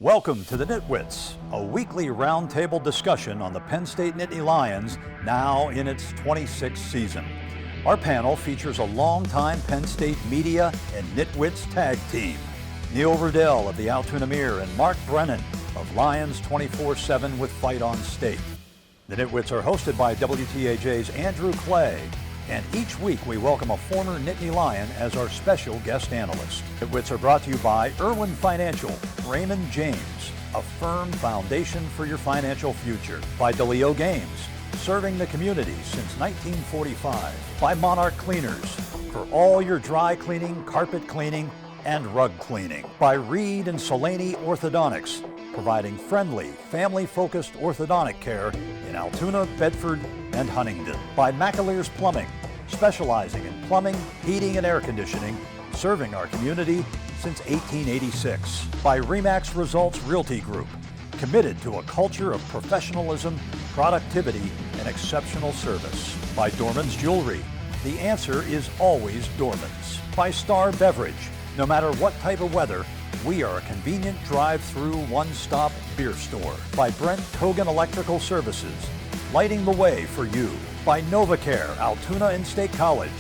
Welcome to the NitWits, a weekly roundtable discussion on the Penn State Nittany Lions, now in its 26th season. Our panel features a longtime Penn State media and NitWits tag team. Neil Riddell of the Altoona Mirror and Mark Brennan of Lions 24/7 with Fight on State. The NitWits are hosted by WTAJ's Andrew Clay, and each week we welcome a former Nittany Lion as our special guest analyst. NitWits are brought to you by Irwin Financial, Raymond James, a firm foundation for your financial future. By DeLeo Games, serving the community since 1945. By Monarch Cleaners, for all your dry cleaning, carpet cleaning, and rug cleaning. By Reed and Solaney Orthodontics, providing friendly, family-focused orthodontic care in Altoona, Bedford, and Huntingdon. By McAleer's Plumbing, specializing in plumbing, heating, and air conditioning, serving our community since 1886. By Remax Results Realty Group, committed to a culture of professionalism, productivity, and exceptional service. By Dorman's Jewelry, the answer is always Dorman's. By Star Beverage, no matter what type of weather, we are a convenient drive-through one-stop beer store. By Brent Kogan Electrical Services, lighting the way for you. By NovaCare, Altoona and State College,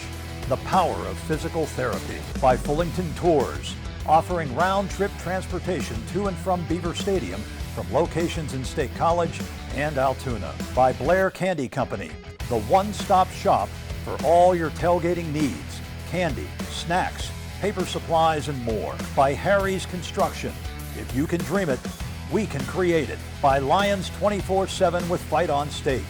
the power of physical therapy. By Fullington Tours, offering round-trip transportation to and from Beaver Stadium from locations in State College and Altoona. By Blair Candy Company, the one-stop shop for all your tailgating needs, candy, snacks, paper supplies, and more. By Harry's Construction, if you can dream it, we can create it. By Lions 24/7 with Fight on State,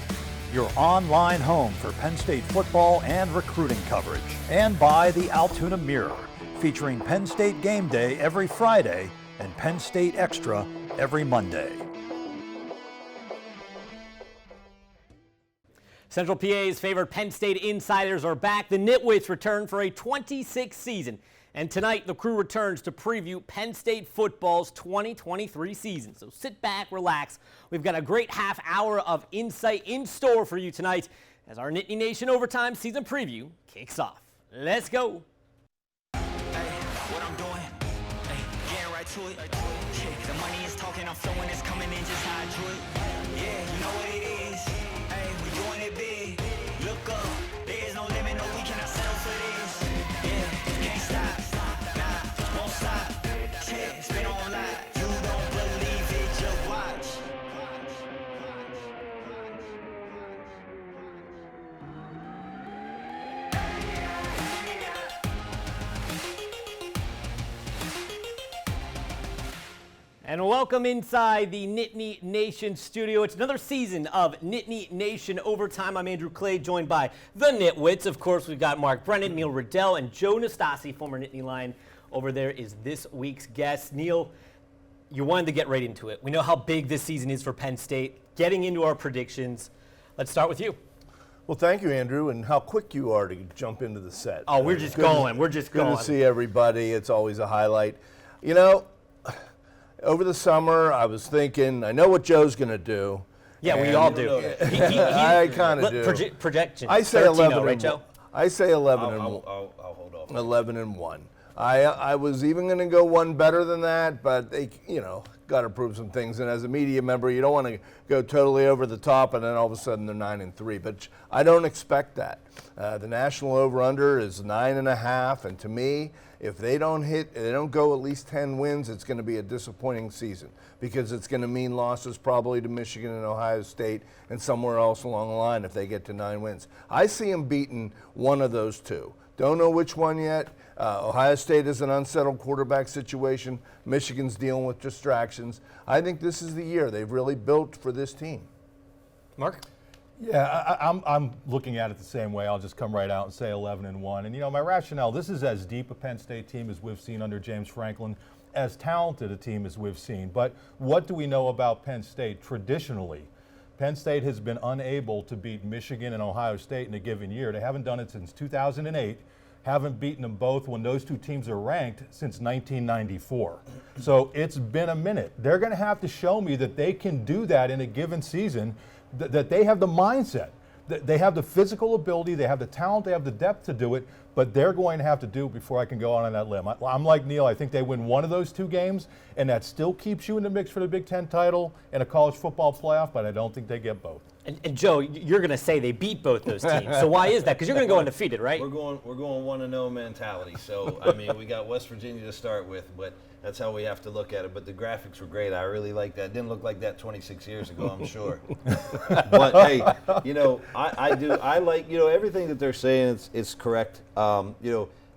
your online home for Penn State football and recruiting coverage. And by the Altoona Mirror, featuring Penn State Game Day every Friday and Penn State Extra every Monday. Central PA's favorite Penn State insiders are back. The NitWits return for a 26th season. And tonight, the crew returns to preview Penn State football's 2023 season. So sit back, relax. We've got a great half hour of insight in store for you tonight as our Nittany Nation Overtime season preview kicks off. Let's go. Hey, what I'm doing, hey, getting right to it. Yeah, the money is talking, I'm flowing, it's coming in just how I do it. Yeah, you know what it is. Hey, we doing it big. Look up, there is no limit, no, we cannot settle for this. Yeah, can't stop. It's been on live. You don't believe it, just watch. And welcome inside the Nittany Nation studio. It's another season of Nittany Nation Overtime. I'm Andrew Clay, joined by the Nitwits. Of course, we've got Mark Brennan, Neil Riddell, and Joe Nastasi, former Nittany Lion. Over there is this week's guest. Neil, you wanted to get right into it. We know how big this season is for Penn State. Getting into our predictions. Let's start with you. Well, thank you, Andrew, and how quick you are to jump into the set. Oh, we're just going. We're just going. Good to see everybody. It's always a highlight. You know, over the summer, I was thinking, I know what Joe's going to do. Yeah, we all do. I kind of do. Projection. I say 11 right, and Joe? I say 11 and 1. I'll hold off. 11 and 1. I was even going to go one better than that, but they, got to prove some things. And as a media member, you don't want to go totally over the top, and then all of a sudden they're 9 and 3. But I don't expect that. The national over/under is 9.5, and to me, if they don't go at least 10 wins, it's going to be a disappointing season because it's going to mean losses probably to Michigan and Ohio State and somewhere else along the line if they get to 9 wins. I see them beating one of those two. Don't know which one yet. Ohio State is an unsettled quarterback situation. Michigan's dealing with distractions. I think this is the year they've really built for this team. Mark? Yeah, I'm looking at it the same way. I'll just come right out and say 11 and 1. And my rationale, this is as deep a Penn State team as we've seen under James Franklin, as talented a team as we've seen. But what do we know about Penn State traditionally? Penn State has been unable to beat Michigan and Ohio State in a given year. They haven't done it since 2008. Haven't beaten them both when those two teams are ranked since 1994. So it's been a minute. They're going to have to show me that they can do that in a given season, that they have the mindset They have the physical ability, they have the talent, they have the depth to do it, but they're going to have to do it before I can go on that limb. I'm like Neil. I think they win one of those 2 games, and that still keeps you in the mix for the Big Ten title and a college football playoff, but I don't think they get both. And Joe, you're going to say they beat both those teams. So why is that? Because you're going to go undefeated, right? We're going 1-0 mentality. So I mean, we got West Virginia to start with, but that's how we have to look at it. But the graphics were great. I really like that. Didn't look like that 26 years ago, I'm sure. But hey, I like everything that they're saying. It's correct. A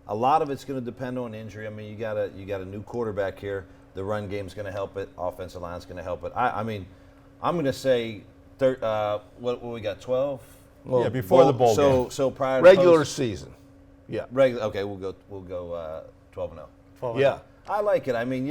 lot of it's going to depend on injury. I mean, you got a new quarterback here. The run game's going to help it. Offensive line's going to help it. I mean, I'm going to say. What we got? 12. Well, yeah, before the bowl game. So prior to Regular season. Yeah. Regular. Okay, we'll go 12-0. 12-0. Yeah. I like it. I mean,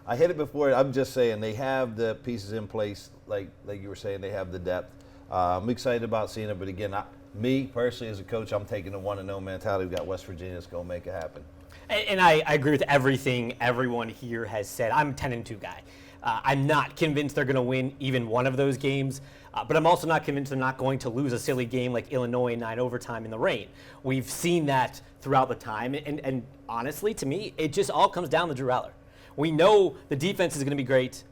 I hit it before. I'm just saying they have the pieces in place, like you were saying, they have the depth. I'm excited about seeing it, but again, me personally as a coach, I'm taking the 1-0 mentality. We got West Virginia that's going to make it happen. And I agree with everything everyone here has said. I'm a 10-2 guy. I'm not convinced they're going to win even one of those games, but I'm also not convinced they're not going to lose a silly game like Illinois in 9 overtime in the rain. We've seen that throughout the time, and honestly, to me, it just all comes down to Drew Aller. We know the defense is going to be great.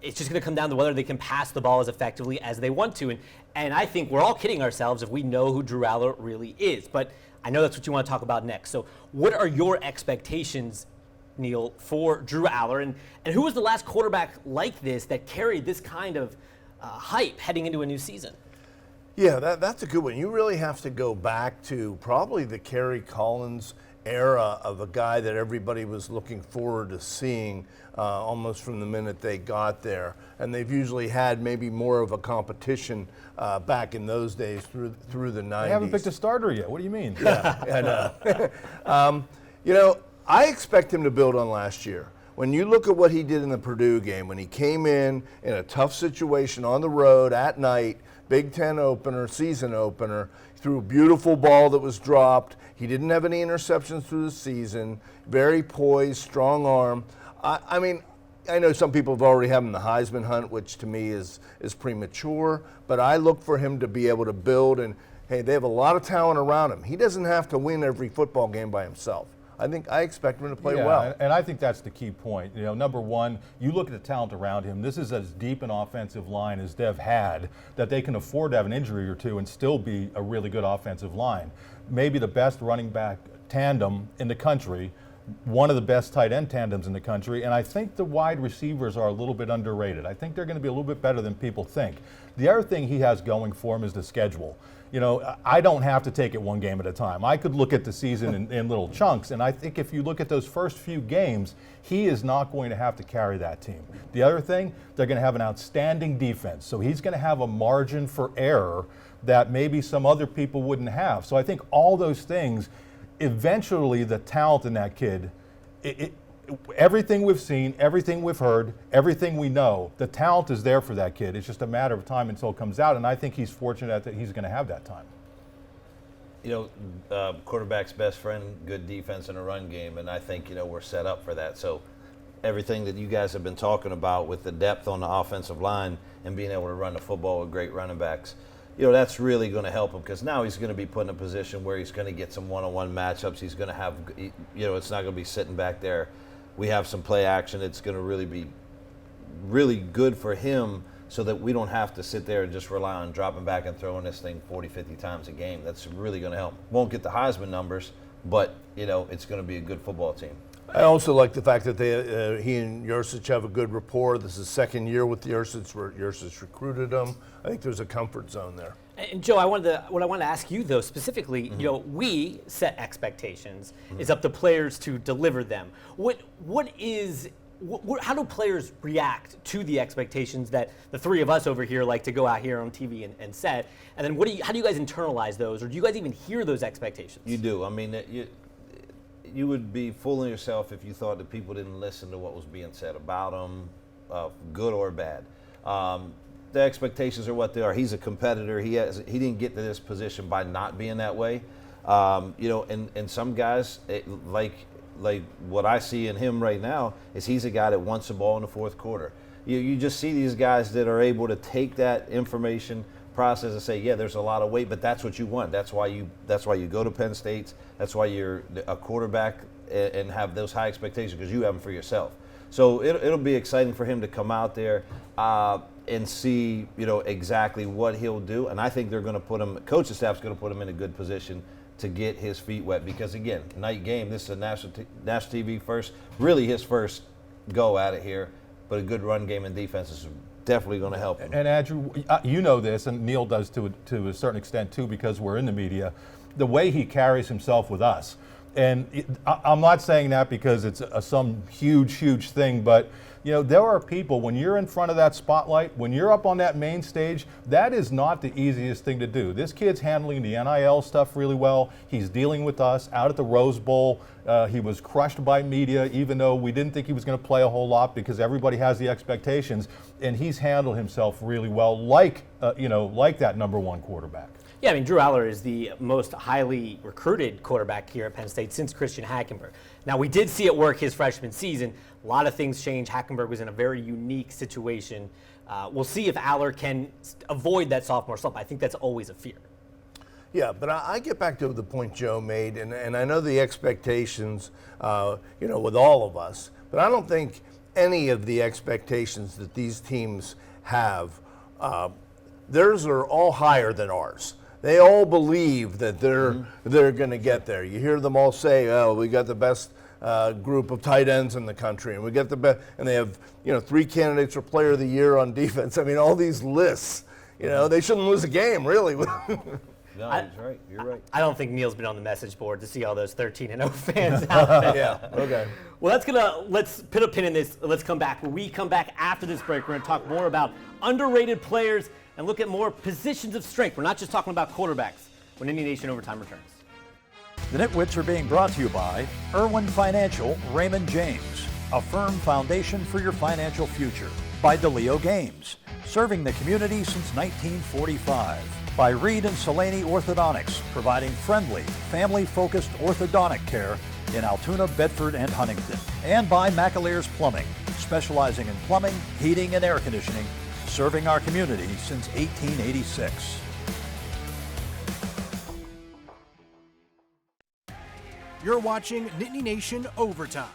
It's just going to come down to whether they can pass the ball as effectively as they want to, and I think we're all kidding ourselves if we know who Drew Aller really is, but I know that's what you want to talk about next. So what are your expectations, Neil, for Drew Aller, and who was the last quarterback like this that carried this kind of hype heading into a new season? Yeah, that's a good one. You really have to go back to probably the Kerry Collins era of a guy that everybody was looking forward to seeing almost from the minute they got there. And they've usually had maybe more of a competition back in those days through the 90s. They haven't picked a starter yet. What do you mean? Yeah, I know. I expect him to build on last year. When you look at what he did in the Purdue game, when he came in a tough situation on the road at night, Big Ten opener, season opener, threw a beautiful ball that was dropped. He didn't have any interceptions through the season. Very poised, strong arm. I mean, I know some people have already had him in the Heisman hunt, which to me is premature, but I look for him to be able to build, and hey, they have a lot of talent around him. He doesn't have to win every football game by himself. I expect him to play well. And I think that's the key point. Number one, you look at the talent around him. This is as deep an offensive line as they've had, that they can afford to have an injury or two and still be a really good offensive line. Maybe the best running back tandem in the country, one of the best tight end tandems in the country, and I think the wide receivers are a little bit underrated. I think they're going to be a little bit better than people think. The other thing he has going for him is the schedule. I don't have to take it one game at a time. I could look at the season in little chunks, and I think if you look at those first few games, he is not going to have to carry that team. The other thing, they're going to have an outstanding defense, so he's going to have a margin for error that maybe some other people wouldn't have. So I think all those things, eventually the talent in that kid, everything we've seen, everything we've heard, everything we know, the talent is there for that kid. It's just a matter of time until it comes out, and I think he's fortunate that he's going to have that time. Quarterback's best friend, good defense and a run game, and I think, we're set up for that. So everything that you guys have been talking about with the depth on the offensive line and being able to run the football with great running backs, that's really going to help him, because now he's going to be put in a position where he's going to get some one-on-one matchups. He's going to have, it's not going to be sitting back there. We have some play action. It's going to really be really good for him, so that we don't have to sit there and just rely on dropping back and throwing this thing 40, 50 times a game. That's really going to help. Won't get the Heisman numbers, but, it's going to be a good football team. I also like the fact that he and Yurcich have a good rapport. This is his second year with Yurcich, where Yurcich recruited him. I think there's a comfort zone there. And Joe, what I wanted to ask you though specifically, we set expectations. It's up to players to deliver them. How do players react to the expectations that the three of us over here like to go out here on TV and set? And then how do you guys internalize those, or do you guys even hear those expectations? You do. I mean, you would be fooling yourself if you thought that people didn't listen to what was being said about them, good or bad. The expectations are what they are. He's a competitor. He didn't get to this position by not being that way. And some guys, like what I see in him right now, is he's a guy that wants the ball in the fourth quarter. you just see these guys that are able to take that information, process, and say, yeah, there's a lot of weight, but that's what you want. That's why you go to Penn State. That's why you're a quarterback and have those high expectations, because you have them for yourself. So it'll be exciting for him to come out there and see, exactly what he'll do. And I think they're going to put him, coaching staff's going to put him in a good position to get his feet wet, because again, night game, this is a national TV first, really his first go at it here, but a good run game and defense is definitely going to help him. And Andrew, you know this, and Neil does to a certain extent too, because we're in the media, the way he carries himself with us. And I'm not saying that because it's some huge thing, but there are people, when you're in front of that spotlight, when you're up on that main stage, that is not the easiest thing to do. This kid's handling the NIL stuff really well. He's dealing with us out at the Rose Bowl. He was crushed by media, even though we didn't think he was going to play a whole lot, because everybody has the expectations, and he's handled himself really well, like that #1 quarterback. Yeah, I mean, Drew Aller is the most highly recruited quarterback here at Penn State since Christian Hackenberg. Now, we did see it work his freshman season. A lot of things changed. Hackenberg was in a very unique situation. We'll see if Aller can avoid that sophomore slump. I think that's always a fear. Yeah, but I get back to the point Joe made, and I know the expectations, with all of us, but I don't think any of the expectations that these teams have, theirs are all higher than ours. They all believe that they're going to get there. You hear them all say, "Oh, we got the best group of tight ends in the country, and we get the best," and they have 3 candidates for Player of the Year on defense. I mean, all these lists. They shouldn't lose a game, really. No, that's right. You're right. I don't think Neil's been on the message board to see all those 13-0 fans out there. Yeah. Okay. Well, let's put a pin in this. Let's come back. When we come back after this break, we're going to talk more about underrated players and look at more positions of strength. We're not just talking about quarterbacks when Nittany Nation Overtime returns. The Nitwits are being brought to you by Irwin Financial, Raymond James, a firm foundation for your financial future. By DeLeo Games, serving the community since 1945. By Reed and Selene Orthodontics, providing friendly, family-focused orthodontic care in Altoona, Bedford, and Huntington. And by McAleer's Plumbing, specializing in plumbing, heating, and air conditioning, serving our community since 1886. You're watching Nittany Nation Overtime.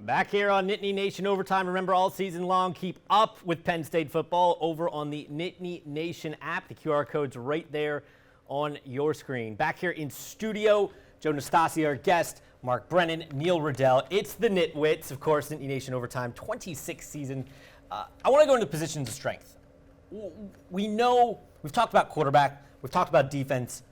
Back here on Nittany Nation Overtime. Remember, all season long, keep up with Penn State football over on the Nittany Nation app. The QR code's right there on your screen. Back here in studio, Joe Nastasi, our guest, Mark Brennan, Neil Riddell. It's the Nitwits, of course, Nittany Nation Overtime, 26th season. I want to go into positions of strength. We know, we've talked about quarterback, we've talked about defense.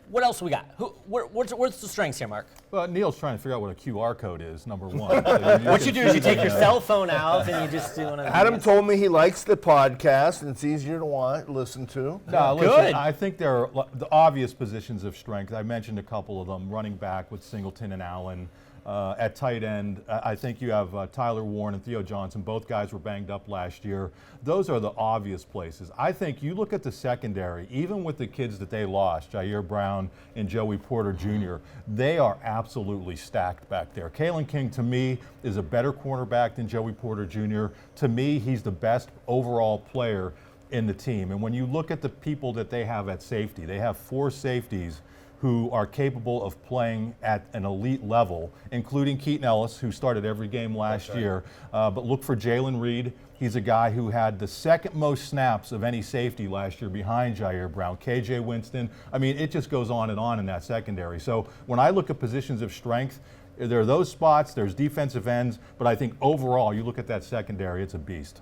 What else we got? What's the strengths here, Mark? Well, Neil's trying to figure out what a QR code is, number one. So what you do is you take your cell phone out and you just do one of these. Adam told me he likes the podcast, and it's easier to listen to. No, Good. listen, I think there are the obvious positions of strength. I mentioned a couple of them, running back with Singleton and Allen. At tight end, I think you have Tyler Warren and Theo Johnson. Both guys were banged up last year. Those are the obvious places. I think you look at the secondary, even with the kids that they lost, Jair Brown and Joey Porter Jr., they are absolutely stacked back there. Kalen King, to me, is a better cornerback than Joey Porter Jr. To me, he's the best overall player in the team. And when you look at the people that they have at safety, they have 4 safeties who are capable of playing at an elite level, including Keaton Ellis, who started every game last year. But look for Jalen Reed. He's a guy who had the second most snaps of any safety last year behind Jair Brown. KJ Winston. I mean, it just goes on and on in that secondary. So when I look at positions of strength, there are those spots, there's defensive ends, but I think overall, you look at that secondary, it's a beast.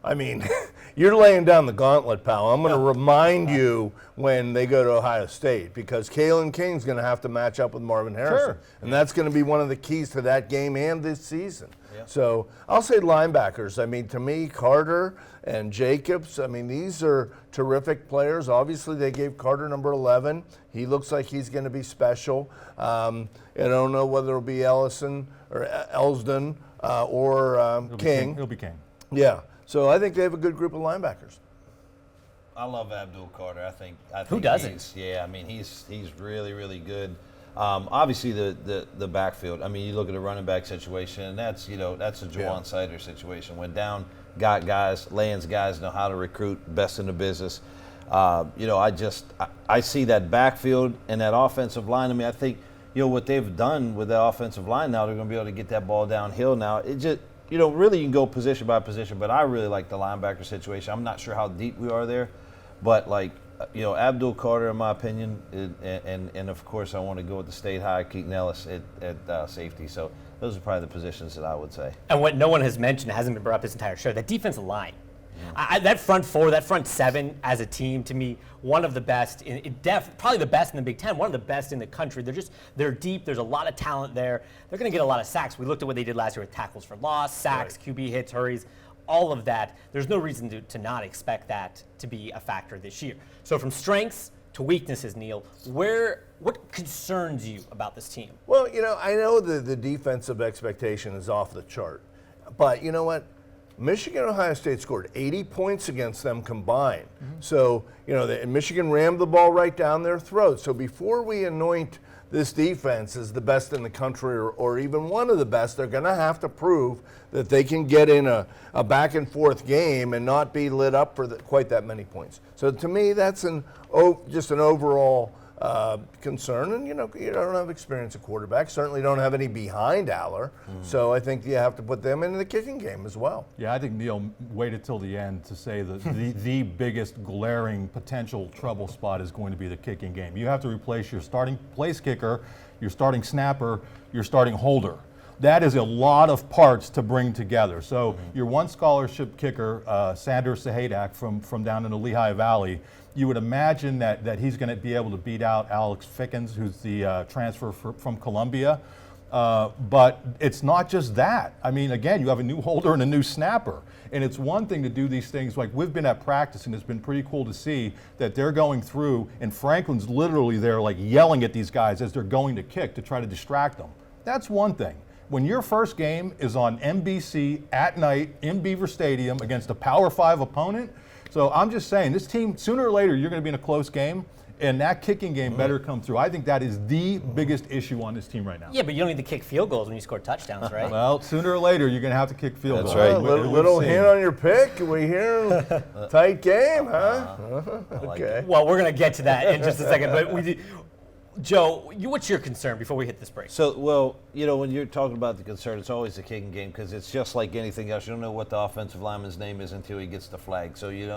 I mean, you're laying down the gauntlet, pal. I'm going to remind you when they go to Ohio State, because Kalen King's going to have to match up with Marvin Harrison. Sure. And that's going to be one of the keys to that game and this season. Yeah. So I'll say linebackers. I mean, to me, Carter and Jacobs, I mean, these are terrific players. Obviously, they gave Carter number 11. He looks like he's going to be special. I don't know whether it'll be Ellison or Elsdon or King. He'll be King. Yeah. So I think they have a good group of linebackers. I love Abdul Carter. I think Who doesn't? Yeah, I mean, he's really, really good. Obviously, the backfield. I mean, you look at the running back situation, and that's a Juwan Sider situation. Went down, got guys, lands guys, know how to recruit, best in the business. I see that backfield and that offensive line. I mean, I think what they've done with the offensive line now, they're going to be able to get that ball downhill now. It just really you can go position by position, but I really like the linebacker situation. I'm not sure how deep we are there, but Abdul Carter, in my opinion, and of course I want to go with the state high, Keaton Ellis at safety. So those are probably the positions that I would say. And what no one has mentioned, hasn't been brought up this entire show, that defensive line. That front four, that front seven as a team, to me, one of the best, probably the best in the Big Ten, one of the best in the country. They're deep. There's a lot of talent there. They're going to get a lot of sacks. We looked at what they did last year with tackles for loss, sacks, right. QB hits, hurries, all of that. There's no reason to not expect that to be a factor this year. So from strengths to weaknesses, Neil, what concerns you about this team? Well, I know the defensive expectation is off the chart, but you know what? Michigan and Ohio State scored 80 points against them combined. Mm-hmm. So, Michigan rammed the ball right down their throat. So before we anoint this defense as the best in the country or even one of the best, they're going to have to prove that they can get in a back and forth game and not be lit up for quite that many points. So to me, that's just an overall concern. And, you don't have experience at quarterback. Certainly don't have any behind Aller. So I think you have to put them into the kicking game as well. Yeah, I think Neil waited till the end to say that the biggest glaring potential trouble spot is going to be the kicking game. You have to replace your starting place kicker, your starting snapper, your starting holder. That is a lot of parts to bring together. So your one scholarship kicker, Sander Sahadak from down in the Lehigh Valley, you would imagine that he's going to be able to beat out Alex Fickens, who's the transfer from Columbia. But it's not just that. I mean, again, you have a new holder and a new snapper. And it's one thing to do these things, like we've been at practice, and it's been pretty cool to see that they're going through, and Franklin's literally there like yelling at these guys as they're going to kick to try to distract them. That's one thing. When your first game is on NBC at night in Beaver Stadium against a Power 5 opponent, so I'm just saying, this team, sooner or later, you're going to be in a close game, and that kicking game better come through. I think that is the biggest issue on this team right now. Yeah, but you don't need to kick field goals when you score touchdowns, right? Well, sooner or later, you're going to have to kick field goals. That's right. Little hint on your pick. We hear tight game, huh? Okay. Well, we're going to get to that in just a second, but Joe, what's your concern before we hit this break? So, when you're talking about the concern, it's always the kicking game because it's just like anything else. You don't know what the offensive lineman's name is until he gets the flag. So you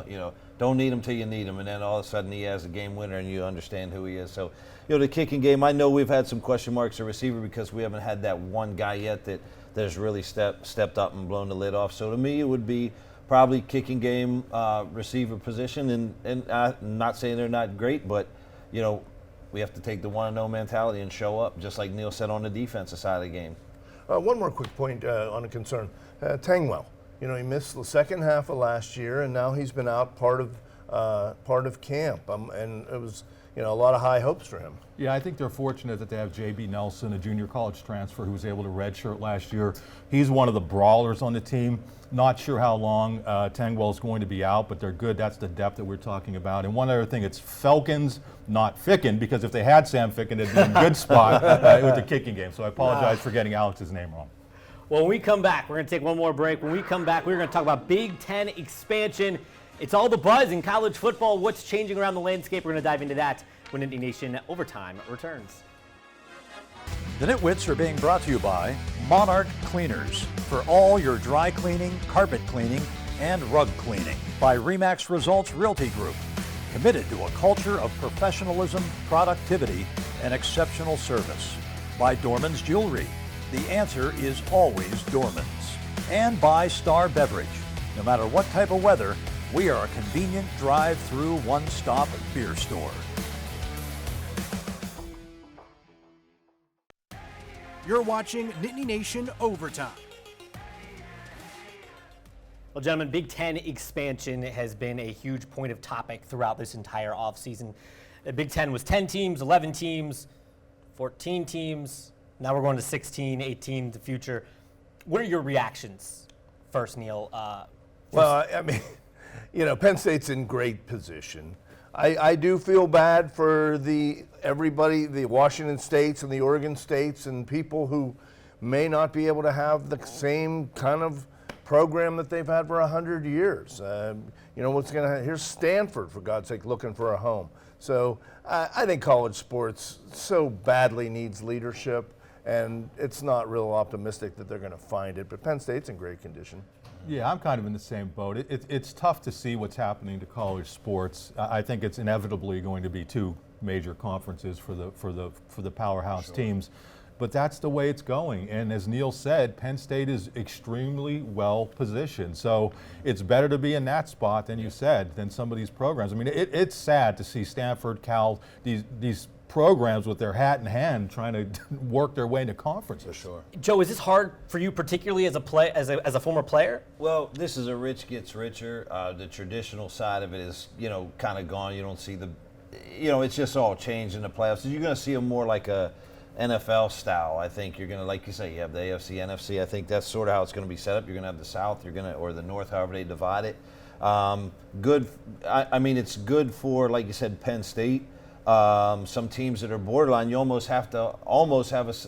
don't need him till you need him, and then all of a sudden he has a game winner and you understand who he is. So, the kicking game, I know we've had some question marks at receiver because we haven't had that one guy yet that has really stepped up and blown the lid off. So to me, it would be probably kicking game, receiver position, and I'm not saying they're not great, but we have to take the want-to-know mentality and show up, just like Neil said on the defensive side of the game. One more quick point on a concern. Tangwell, he missed the second half of last year, and now he's been out part of camp, and it was a lot of high hopes for him. Yeah, I think they're fortunate that they have J.B. Nelson, a junior college transfer who was able to redshirt last year. He's one of the brawlers on the team. Not sure how long Tangwell's going to be out, but they're good. That's the depth that we're talking about. And one other thing, it's Felkins, not Ficken, because if they had Sam Ficken, it'd be in a good spot with the kicking game. So I apologize for getting Alex's name wrong. Well, when we come back, we're going to take one more break. When we come back, we're going to talk about Big Ten expansion. It's all the buzz in college football. What's changing around the landscape? We're going to dive into that when Nittany Nation Overtime returns. The NitWits are being brought to you by Monarch Cleaners for all your dry cleaning, carpet cleaning, and rug cleaning. By RE/MAX Results Realty Group, committed to a culture of professionalism, productivity, and exceptional service. By Dorman's Jewelry, the answer is always Dorman's. And by Star Beverage. No matter what type of weather, we are a convenient drive-through one-stop beer store. You're watching Nittany Nation Overtime. Well, gentlemen, Big Ten expansion has been a huge point of topic throughout this entire offseason. The Big Ten was 10 teams, 11 teams, 14 teams. Now we're going to 16, 18 in the future. What are your reactions first, Neil? Well, I mean, Penn State's in great position. I do feel bad for everybody, the Washington states and the Oregon states and people who may not be able to have the same kind of program that they've had for 100 years. Here's Stanford, for God's sake, looking for a home. So I think college sports so badly needs leadership, and it's not real optimistic that they're going to find it, but Penn State's in great condition. Yeah, I'm kind of in the same boat. It's tough to see what's happening to college sports. I think it's inevitably going to be two major conferences for the powerhouse teams, but that's the way it's going. And as Neil said, Penn State is extremely well positioned. So it's better to be in that spot than you said than some of these programs. I mean, it's sad to see Stanford, Cal, these programs with their hat in hand trying to work their way into conferences. For sure. Joe, is this hard for you, particularly as a former player? Well, this is a rich gets richer. The traditional side of it is, kind of gone. You don't see it's just all changed in the playoffs. So you're going to see them more like a NFL style. I think you're going to, like you say, you have the AFC, NFC. I think that's sort of how it's going to be set up. You're going to have the South, or the North, however they divide it. Good. I mean, it's good for, like you said, Penn State. Some teams that are borderline, you almost have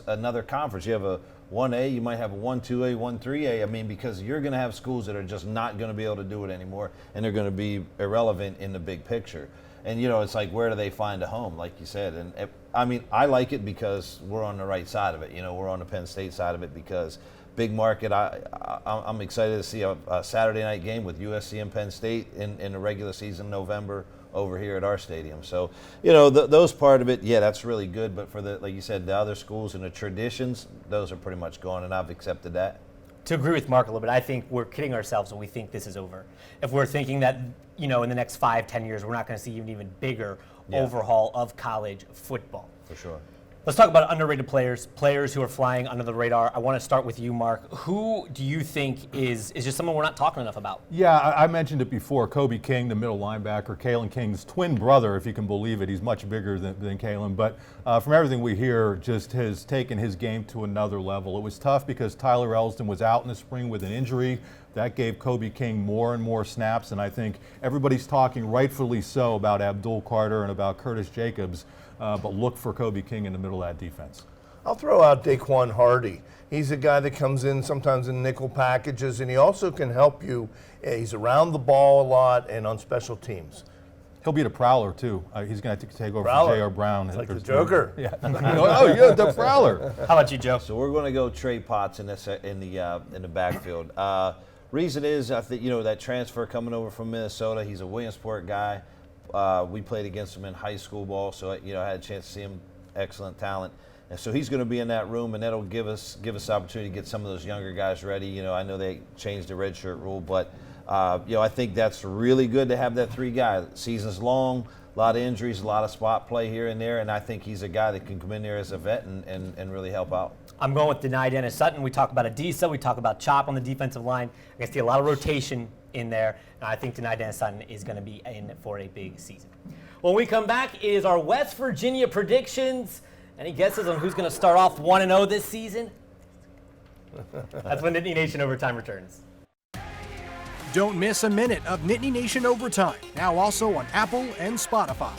another conference. You have a 1A, you might have a 1-2A, 1-3A. I mean, because you're going to have schools that are just not going to be able to do it anymore, and they're going to be irrelevant in the big picture. And, it's like, where do they find a home, like you said? And, I mean, I like it because we're on the right side of it. We're on the Penn State side of it because big market. I'm excited to see a Saturday night game with USC and Penn State in the regular season in November over here at our stadium. So, those part of it, yeah, that's really good. But for like you said, the other schools and the traditions, those are pretty much gone, and I've accepted that. To agree with Mark a little bit, I think we're kidding ourselves when we think this is over. If we're thinking that, in the next 5-10 years, we're not going to see an even bigger overhaul of college football. For sure. Let's talk about underrated players who are flying under the radar. I want to start with you, Mark. Who do you think is just someone we're not talking enough about? Yeah, I mentioned it before. Kobe King, the middle linebacker, Kalen King's twin brother, if you can believe it. He's much bigger than Kalen. But from everything we hear, just has taken his game to another level. It was tough because Tyler Elsdon was out in the spring with an injury. That gave Kobe King more and more snaps. And I think everybody's talking, rightfully so, about Abdul Carter and about Curtis Jacobs. But look for Kobe King in the middle of that defense. I'll throw out Daquan Hardy. He's a guy that comes in sometimes in nickel packages, and he also can help you. He's around the ball a lot and on special teams. He'll be the Prowler, too. He's going to take over Prowler. for J.R. Brown. It's like the Joker. Yeah. Yeah, the Prowler. How about you, Joe? So we're going to go Trey Potts in the backfield. Reason is, I think, that transfer coming over from Minnesota. He's a Williamsport guy. We played against him in high school ball, so I had a chance to see him. Excellent talent, and so he's going to be in that room, and that'll give us opportunity to get some of those younger guys ready. I know they changed the redshirt rule, but I think that's really good to have that three guy. Season's long, a lot of injuries, a lot of spot play here and there, and I think he's a guy that can come in there as a vet and really help out. I'm going with Denai Dennis Sutton. We talk about Adisa, we talk about Chop on the defensive line. I can see a lot of rotation in there, and I think Denai Dennis Sutton is going to be in for a big season. When we come back, it is our West Virginia predictions. Any guesses on who's going to start off 1-0 this season? That's when Nittany Nation Overtime returns. Don't miss a minute of Nittany Nation Overtime, now also on Apple and Spotify.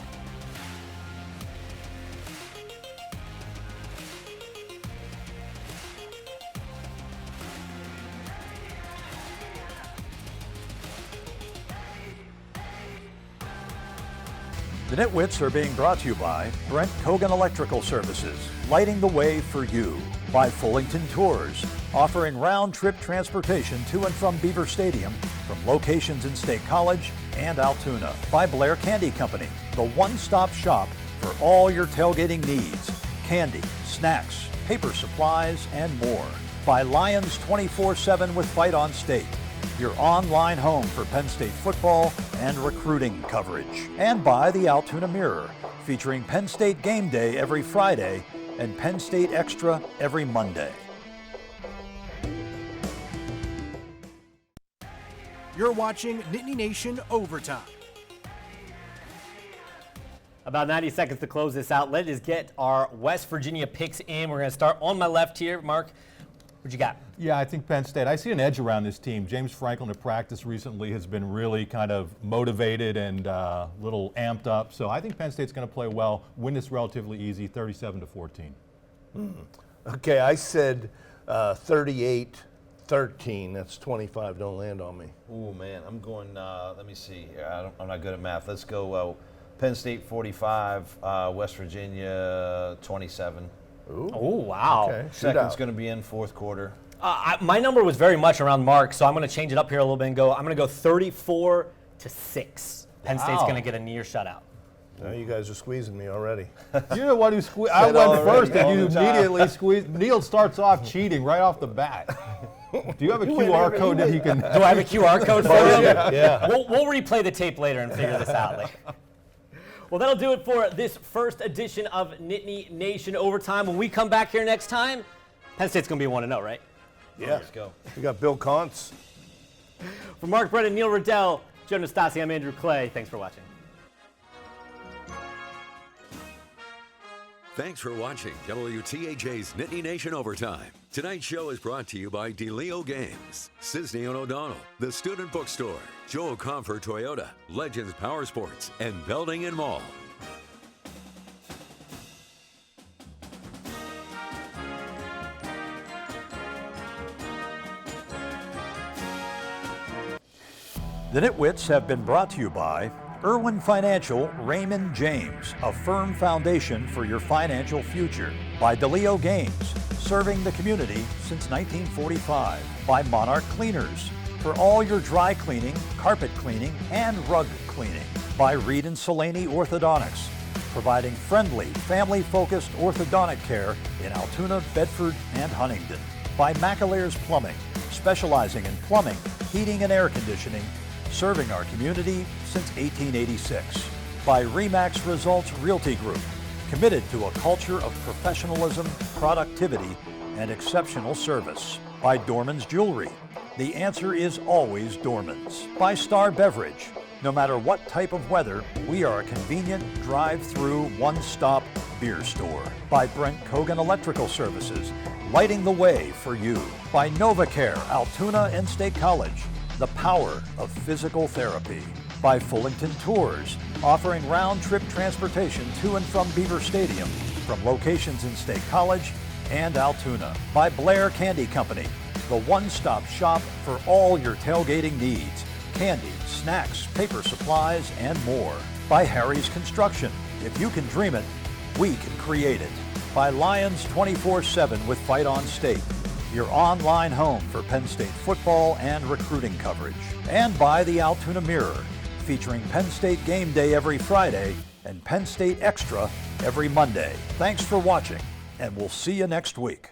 The NitWits are being brought to you by Brent Kogan Electrical Services, lighting the way for you. By Fullington Tours, offering round-trip transportation to and from Beaver Stadium from locations in State College and Altoona. By Blair Candy Company, the one-stop shop for all your tailgating needs. Candy, snacks, paper supplies, and more. By Lions 24/7 with Fight on State, your online home for Penn State football and recruiting coverage. And by the Altoona Mirror, featuring Penn State Game Day every Friday and Penn State Extra every Monday. You're watching Nittany Nation Overtime. About 90 seconds to close this out. Let's get our West Virginia picks in. We're going to start on my left here, Mark. What you got? Yeah, I think Penn State. I see an edge around this team. James Franklin at practice recently has been really kind of motivated and a little amped up. So I think Penn State's going to play well, win this relatively easy, 37-14. Okay, I said 38-13. That's 25. Don't land on me. Ooh, man, I'm going, let me see here. I'm not good at math. Let's go Penn State 45, West Virginia 27. Ooh. Oh, wow. Okay. Second's going to be in fourth quarter. My number was very much around Mark, so I'm going to change it up here a little bit and go. I'm going to go 34-6. Penn State's going to get a near shutout. Now you guys are squeezing me already. You're the one who squeezed. I went already, first, and all you the time. immediately squeezed. Neil starts off cheating right off the bat. Do you have a QR code that you can? Do I have a QR code for you? Yeah. We'll replay the tape later and figure this out later. Well, that'll do it for this first edition of Nittany Nation Overtime. When we come back here next time, Penn State's going to be 1-0, right? Yeah. Let's go. We got Bill Contz. For Mark Brennan, Neil Riddell, Joe Nastasi, I'm Andrew Clay. Thanks for watching. Thanks for watching WTAJ's Nittany Nation Overtime. Tonight's show is brought to you by DeLeo Games, Cisney and O'Donnell, The Student Bookstore, Joe Comfort Toyota, Legends Power Sports, and Belding and Mall. The NitWits have been brought to you by Irwin Financial, Raymond James, a firm foundation for your financial future. By DeLeo Games, serving the community since 1945. By Monarch Cleaners, for all your dry cleaning, carpet cleaning, and rug cleaning. By Reed and Salaney Orthodontics, providing friendly, family-focused orthodontic care in Altoona, Bedford, and Huntingdon. By McAlear's Plumbing, specializing in plumbing, heating, and air conditioning, serving our community since 1886. By RE/MAX Results Realty Group, committed to a culture of professionalism, productivity, and exceptional service. By Dorman's Jewelry, the answer is always Dorman's. By Star Beverage, no matter what type of weather, we are a convenient drive-through, one-stop beer store. By Brent Kogan Electrical Services, lighting the way for you. By NovaCare, Altoona and State College, the power of physical therapy. By Fullington Tours, offering round-trip transportation to and from Beaver Stadium from locations in State College and Altoona. By Blair Candy Company, the one-stop shop for all your tailgating needs. Candy, snacks, paper supplies, and more. By Harry's Construction. If you can dream it, we can create it. By Lions 24/7 with Fight on State, your online home for Penn State football and recruiting coverage. And by the Altoona Mirror, featuring Penn State Game Day every Friday and Penn State Extra every Monday. Thanks for watching, and we'll see you next week.